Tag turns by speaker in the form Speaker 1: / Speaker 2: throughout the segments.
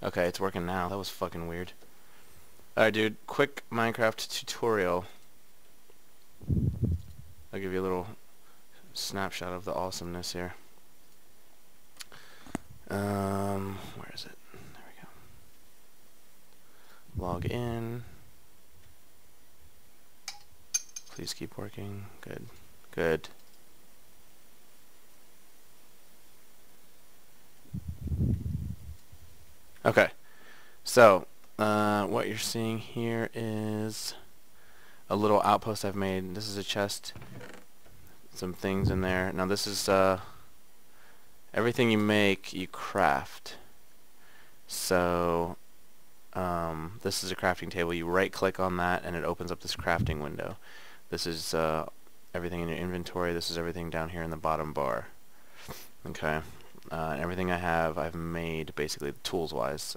Speaker 1: Okay, it's working now. That was fucking weird. Alright, dude. Quick Minecraft tutorial. I'll give you a little snapshot of the awesomeness here. Where is it? There we go. Log in. Please keep working. Good. Good. Okay. So, what you're seeing here is a little outpost I've made. This is a chest. Some things in there. Now this is, everything you make, you craft. So, this is a crafting table. You right click on that and it opens up this crafting window. This is, everything in your inventory. This is everything down here in the bottom bar. Okay. And everything I have, I've made basically tools-wise.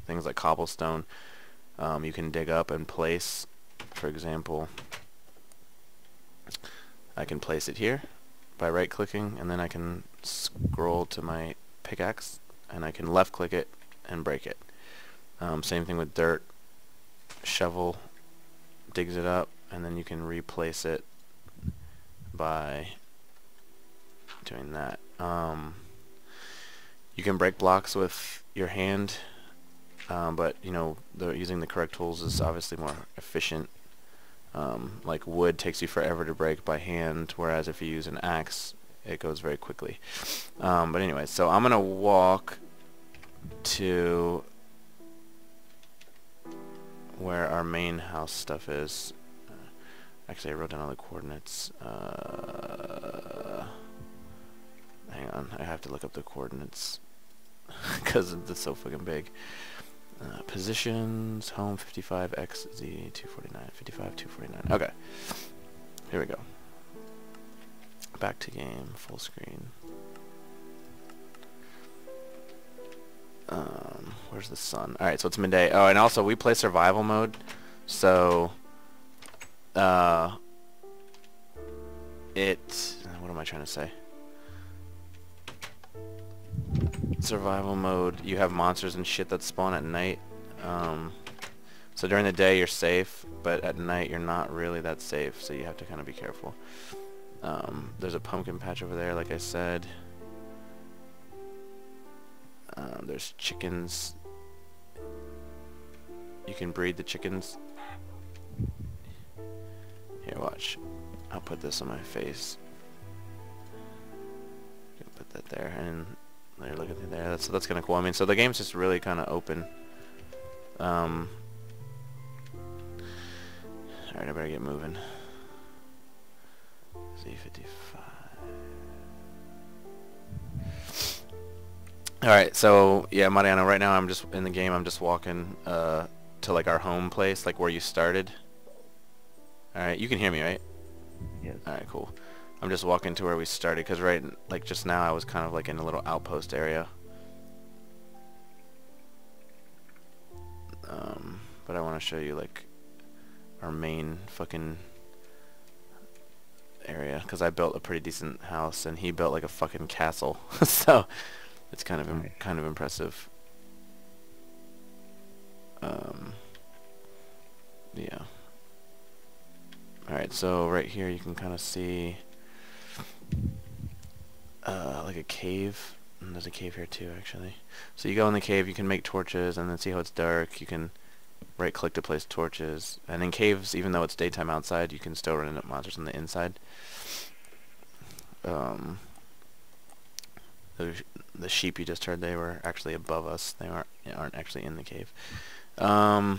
Speaker 1: Things like cobblestone, you can dig up and place. For example, I can place it here by right-clicking, and then I can scroll to my pickaxe, and I can left-click it and break it. Same thing with dirt. Shovel digs it up, and then you can replace it by doing that. You can break blocks with your hand, but you know, using the correct tools is obviously more efficient. Like wood takes you forever to break by hand, whereas if you use an axe, it goes very quickly. But anyway, so I'm gonna walk to where our main house stuff is. Actually, I wrote down all the coordinates. Hang on, I have to look up the coordinates because it's so fucking big. Positions, home 55, X, Z, 249, 55, 249. Okay, here we go. Back to game, full screen. Where's the sun? Alright, so it's midday. Oh, and also we play survival mode, so what am I trying to say? Survival mode, you have monsters and shit that spawn at night. So during the day you're safe, but at night you're not really that safe, so you have to kind of be careful. There's a pumpkin patch over there, like I said. There's chickens. You can breed the chickens. Here, watch. I'll put this on my face. Put that there, and there, look at there. So that's kind of cool. I mean, so the game's just really kind of open. Alright, I better get moving. Z55. Alright, so yeah, Mariano, right now I'm just in the game. I'm just walking to like our home place, like where you started. Alright, you can hear me, right?
Speaker 2: Yes.
Speaker 1: Alright, cool. I'm just walking to where we started, because right, like just now I was kind of like in a little outpost area. But I want to show you like our main fucking area, because I built a pretty decent house and he built like a fucking castle. So it's kind of impressive. Yeah. Alright, so right here you can kind of see like a cave, and there's a cave here too actually. So you go in the cave, you can make torches, and then see how it's dark, you can right click to place torches. And in caves, even though it's daytime outside, you can still run into monsters on the inside. The sheep you just heard, they were actually above us. They aren't actually in the cave. So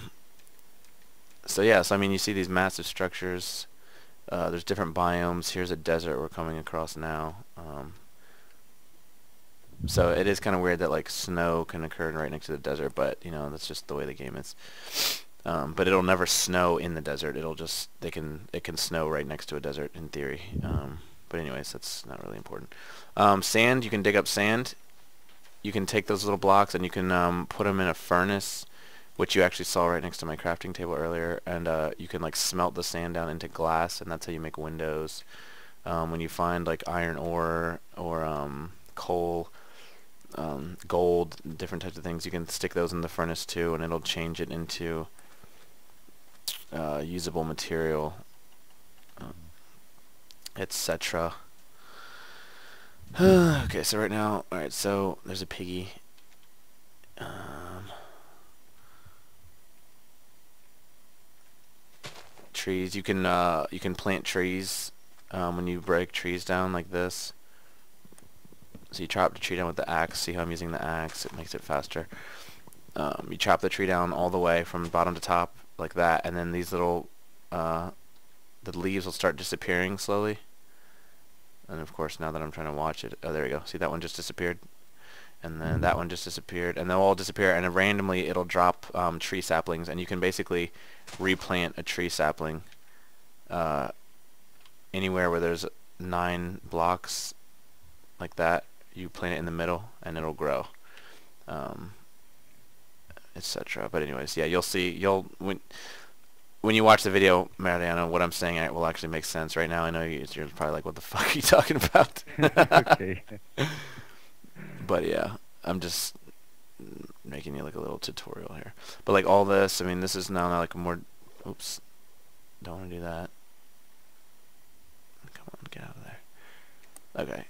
Speaker 1: yeah, so I mean, you see these massive structures. There's different biomes. Here's a desert we're coming across now. So it is kind of weird that like snow can occur right next to the desert, but you know, that's just the way the game is. But it'll never snow in the desert. It'll just it can snow right next to a desert in theory. But anyways, that's not really important. Sand, you can dig up sand. You can take those little blocks and you can put them in a furnace, which you actually saw right next to my crafting table earlier, and you can like smelt the sand down into glass, and that's how you make windows. When you find like iron ore or coal, gold, different types of things. You can stick those in the furnace too, and it'll change it into usable material, etc. Okay, so right now, alright, so there's a piggy. Trees, you can plant trees when you break trees down like this. So you chop the tree down with the axe. See how I'm using the axe? It makes it faster. You chop the tree down all the way from bottom to top like that, and then these little the leaves will start disappearing slowly. And of course, now that I'm trying to watch it, oh, there we go. See, that one just disappeared, and then that one just disappeared, and they'll all disappear, and then randomly it'll drop tree saplings, and you can basically replant a tree sapling anywhere where there's 9 blocks like that. You plant it in the middle, and it'll grow, etc. But anyways, yeah, you'll see. When you watch the video, Mariano, what I'm saying will actually make sense. Right now, I know you're probably like, what the fuck are you talking about?
Speaker 2: Okay.
Speaker 1: But yeah, I'm just making you like a little tutorial here. But like all this, I mean, this is now like a more... Oops. Don't want to do that. Come on, get out of there. Okay.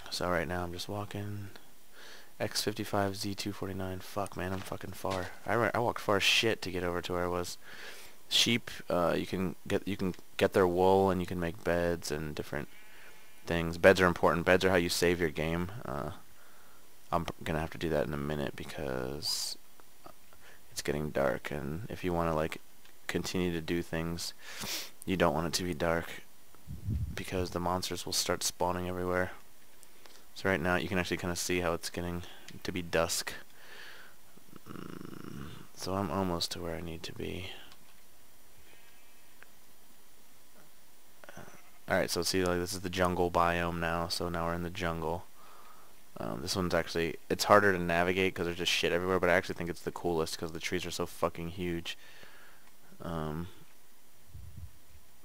Speaker 1: So right now I'm just walking X55 Z249. Fuck, man, I'm fucking far. I walked far as shit to get over to where I was. Sheep, you can get their wool, and you can make beds and different things. Beds are important. Beds are how you save your game. I'm gonna have to do that in a minute because it's getting dark, and if you want to like continue to do things, you don't want it to be dark because the monsters will start spawning everywhere. So right now you can actually kind of see how it's getting to be dusk. So I'm almost to where I need to be. Alright, so see, like, this is the jungle biome now, so now we're in the jungle. This one's actually, it's harder to navigate because there's just shit everywhere, but I actually think it's the coolest because the trees are so fucking huge.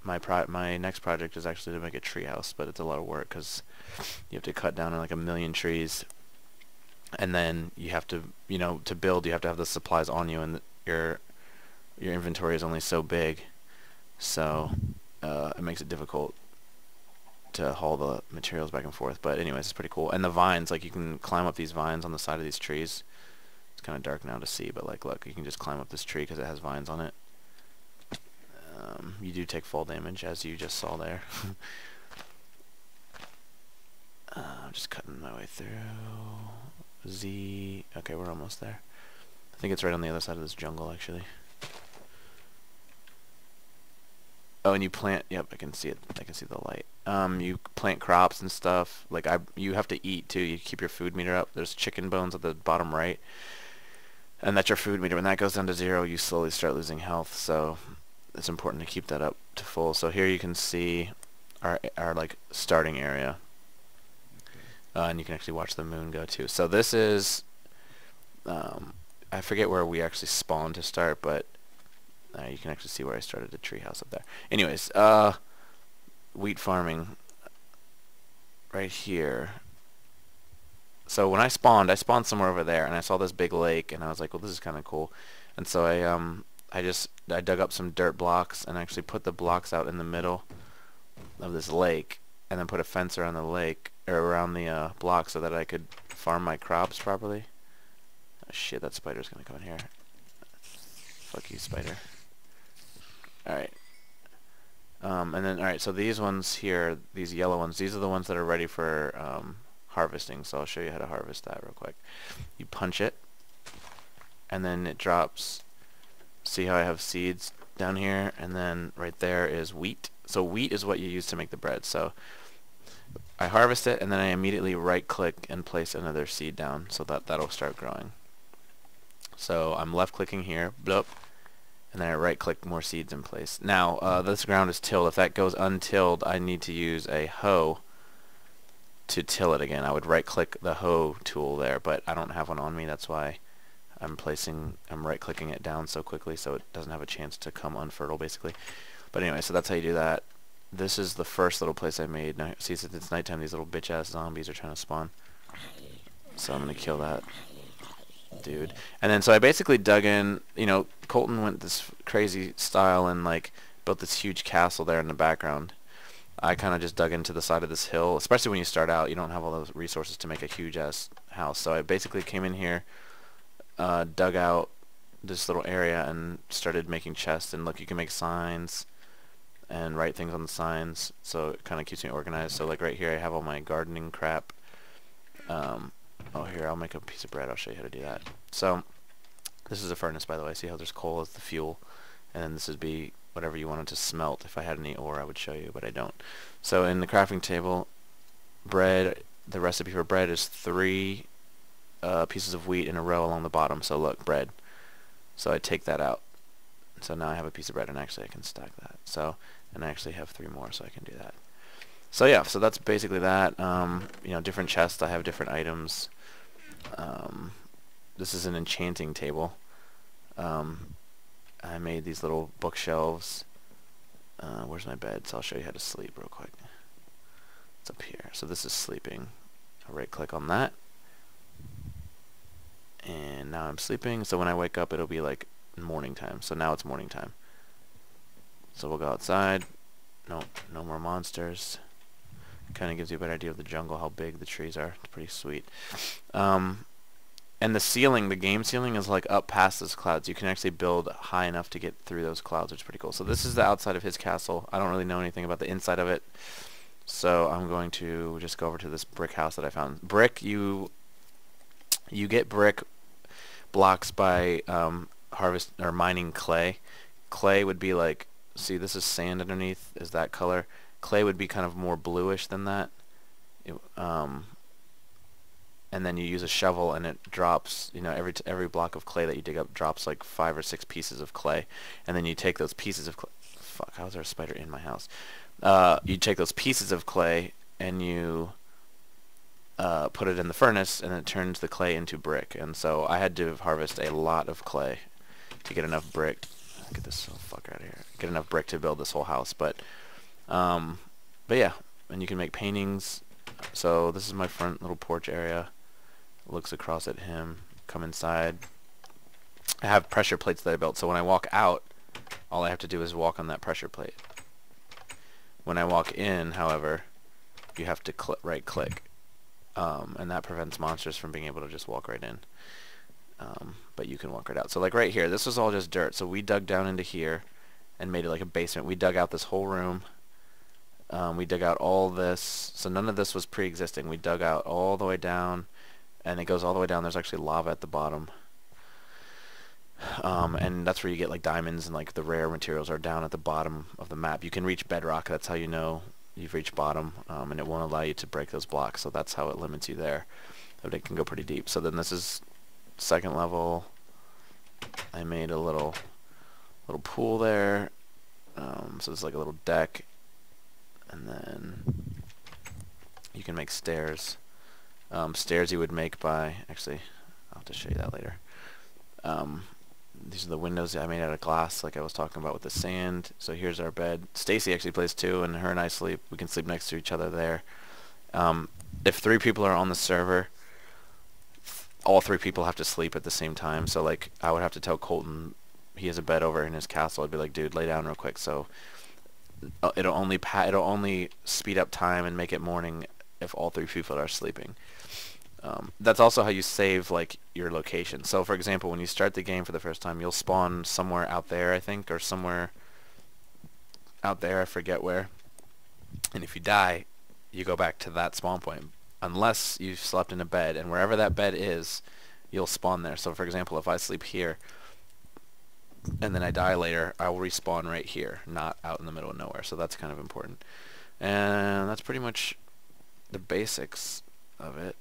Speaker 1: My next project is actually to make a treehouse, but it's a lot of work because you have to cut down like 1,000,000 trees, and then you have to, you know, to build, you have to have the supplies on you, and your inventory is only so big, so it makes it difficult to haul the materials back and forth. But anyways, it's pretty cool. And the vines, like, you can climb up these vines on the side of these trees. It's kind of dark now to see, but like, look, you can just climb up this tree because it has vines on it. You do take fall damage, as you just saw there. I'm just cutting my way through. Z. Okay, we're almost there. I think it's right on the other side of this jungle, actually. Oh, and you plant. Yep, I can see it. I can see the light. You plant crops and stuff. Like, you have to eat too. You keep your food meter up. There's chicken bones at the bottom right, and that's your food meter. When that goes down to 0, you slowly start losing health. So it's important to keep that up to full. So here you can see our like starting area, and you can actually watch the moon go too. So this is I forget where we actually spawned to start, but you can actually see where I started the treehouse up there. Anyways, wheat farming right here. So when I spawned somewhere over there, and I saw this big lake, and I was like, well, this is kind of cool. And so I dug up some dirt blocks and actually put the blocks out in the middle of this lake, and then put a fence around the lake, or around the block, so that I could farm my crops properly. Oh shit, that spider's gonna come in here. Fuck you, spider. Alright. And then, alright, so these ones here, these yellow ones, these are the ones that are ready for harvesting, so I'll show you how to harvest that real quick. You punch it, and then it drops. See how I have seeds down here, and then right there is wheat. So wheat is what you use to make the bread. So I harvest it, and then I immediately right-click and place another seed down, so that'll start growing. So I'm left-clicking here, bloop, and then I right-click more seeds in place. Now, this ground is tilled. If that goes untilled, I need to use a hoe to till it again. I would right-click the hoe tool there, but I don't have one on me. That's why I'm right-clicking it down so quickly, so it doesn't have a chance to come unfertile, basically. But anyway, so that's how you do that. This is the first little place I made. Now, see, since it's nighttime, these little bitch-ass zombies are trying to spawn. So I'm going to kill that dude. And then so I basically dug in, you know, Colton went this crazy style and like built this huge castle there in the background. I kind of just dug into the side of this hill, especially when you start out. You don't have all those resources to make a huge ass house. So I basically came in here, dug out this little area and started making chests. And look, you can make signs and write things on the signs, so it kind of keeps me organized. So like right here I have all my gardening crap. Oh, here, I'll make a piece of bread. I'll show you how to do that. So this is a furnace, by the way. See how there's coal as the fuel, and then this would be whatever you wanted to smelt. If I had any ore, I would show you, but I don't. So in the crafting table, bread, the recipe for bread is 3 pieces of wheat in a row along the bottom. So look, bread. So I take that out. So now I have a piece of bread, and actually I can stack that. So, and I actually have 3 more, so I can do that. So yeah, so that's basically that. You know, different chests, I have different items. This is an enchanting table. I made these little bookshelves. Where's my bed? So I'll show you how to sleep real quick. It's up here. So this is sleeping. I'll right click on that. And now I'm sleeping. So when I wake up, it'll be like morning time. So now it's morning time. So we'll go outside. No more monsters. Kind of gives you a better idea of the jungle, how big the trees are. It's pretty sweet. And the ceiling, the game ceiling, is like up past those clouds. You can actually build high enough to get through those clouds, which is pretty cool. So this is the outside of his castle. I don't really know anything about the inside of it, so I'm going to just go over to this brick house that I found. Brick, you get brick blocks by harvest or mining clay. Clay would be like, see, this is sand underneath, is that color. Clay would be kind of more bluish than that. And then you use a shovel and it drops, you know, every block of clay that you dig up drops like 5 or 6 pieces of clay. And then you take those pieces of clay. Fuck, how is there a spider in my house? You take those pieces of clay and you put it in the furnace, and it turns the clay into brick. And so I had to harvest a lot of clay to get enough brick. Get this fucker out of here. Get enough brick to build this whole house. But yeah, and you can make paintings. So this is my front little porch area. Looks across at him. Come inside. I have pressure plates that I built, so when I walk out, all I have to do is walk on that pressure plate. When I walk in, however, you have to right click, and that prevents monsters from being able to just walk right in. But you can walk right out. So like right here, this was all just dirt. So we dug down into here and made it like a basement. We dug out this whole room. We dug out all this. So none of this was pre-existing. We dug out all the way down, and it goes all the way down. There's actually lava at the bottom. And that's where you get like diamonds, and like the rare materials are down at the bottom of the map. You can reach bedrock. That's how you know you've reached bottom, and it won't allow you to break those blocks. So that's how it limits you there. But it can go pretty deep. So then this is second level. I made a little pool there. So it's like a little deck. And then you can make stairs. Stairs you would make by, actually, I'll have to show you that later. These are the windows I made out of glass, like I was talking about with the sand. So here's our bed. Stacy actually plays too, and her and I sleep. We can sleep next to each other there. If 3 people are on the server, all 3 people have to sleep at the same time. So like I would have to tell Colton he has a bed over in his castle. I'd be like, dude, lay down real quick. So it'll only speed up time and make it morning if all 3 people are sleeping. That's also how you save like your location. So for example, when you start the game for the first time, you'll spawn somewhere out there, I think, or somewhere out there, I forget where. And if you die, you go back to that spawn point, unless you've slept in a bed, and wherever that bed is, you'll spawn there. So for example, if I sleep here and then I die later, I will respawn right here, not out in the middle of nowhere. So that's kind of important. And that's pretty much the basics of it.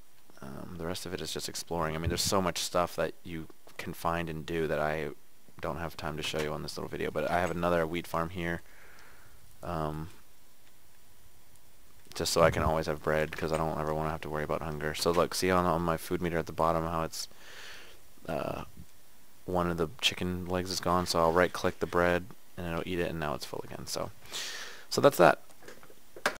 Speaker 1: The rest of it is just exploring. I mean, there's so much stuff that you can find and do that I don't have time to show you on this little video. But I have another wheat farm here, just so I can always have bread, because I don't ever want to have to worry about hunger. So look, see on my food meter at the bottom how it's one of the chicken legs is gone. So I'll right click the bread and it'll eat it, and now it's full again. So that's that.